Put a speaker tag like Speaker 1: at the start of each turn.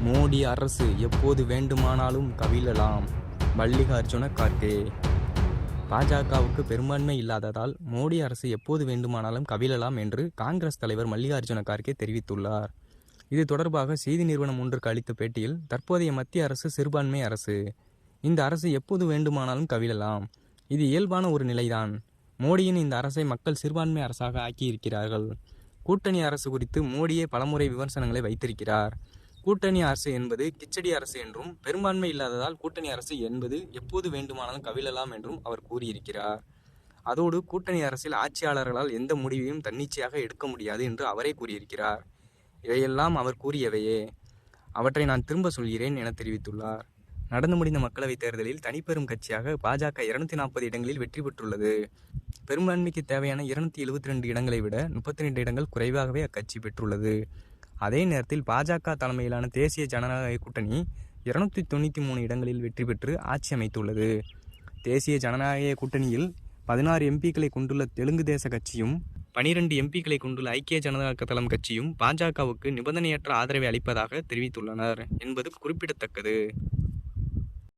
Speaker 1: மோடி அரசு எப்போது வேண்டுமானாலும் கவிழலாம். மல்லிகார்ஜுன கார்கே. பாஜகவுக்கு பெரும்பான்மை இல்லாததால் மோடி அரசு எப்போது வேண்டுமானாலும் கவிழலாம் என்று காங்கிரஸ் தலைவர் மல்லிகார்ஜுன கார்கே தெரிவித்துள்ளார். இது தொடர்பாக செய்தி நிறுவனம் ஒன்றுக்கு அளித்த பேட்டியில், தற்போதைய மத்திய அரசு சிறுபான்மை அரசு. இந்த அரசு எப்போது வேண்டுமானாலும் கவிழலாம். இது இயல்பான ஒரு நிலைதான். மோடியின் இந்த அரசை மக்கள் சிறுபான்மை அரசாக ஆக்கியிருக்கிறார்கள். கூட்டணி அரசு குறித்து மோடியே பலமுறை விமர்சனங்களை வைத்திருக்கிறார். கூட்டணி அரசு என்பது கிச்சடி அரசு என்றும், பெரும்பான்மை இல்லாததால் கூட்டணி அரசு என்பது எப்போது வேண்டுமானாலும் கவிழலாம் என்றும் அவர் கூறியிருக்கிறார். அதோடு கூட்டணி அரசில் ஆட்சியாளர்களால் எந்த முடிவையும் தன்னிச்சையாக எடுக்க முடியாது என்று அவரே கூறியிருக்கிறார். இவையெல்லாம் அவர் கூறியவையே. அவற்றை நான் திரும்ப சொல்கிறேன் என தெரிவித்துள்ளார். நடந்து முடிந்த மக்களவைத் தேர்தலில் தனிப்பெரும் கட்சியாக பாஜக 240 இடங்களில் வெற்றி பெற்றுள்ளது. பெரும்பான்மைக்கு தேவையான 272 இடங்களை விட 32 இடங்கள் குறைவாகவே அக்கட்சி பெற்றுள்ளது. அதே நேரத்தில் பாஜக தலைமையிலான தேசிய ஜனநாயக கூட்டணி 293 இடங்களில் வெற்றி பெற்று ஆட்சி அமைத்துள்ளது. தேசிய ஜனநாயக கூட்டணியில் 16 எம்பிக்களை கொண்டுள்ள தெலுங்கு தேச கட்சியும் 12 எம்பிக்களை கொண்டுள்ள ஐக்கிய ஜனதா தளம் கட்சியும் பாஜகவுக்கு நிபந்தனையற்ற ஆதரவை அளிப்பதாக தெரிவித்துள்ளனர் என்பது குறிப்பிடத்தக்கது.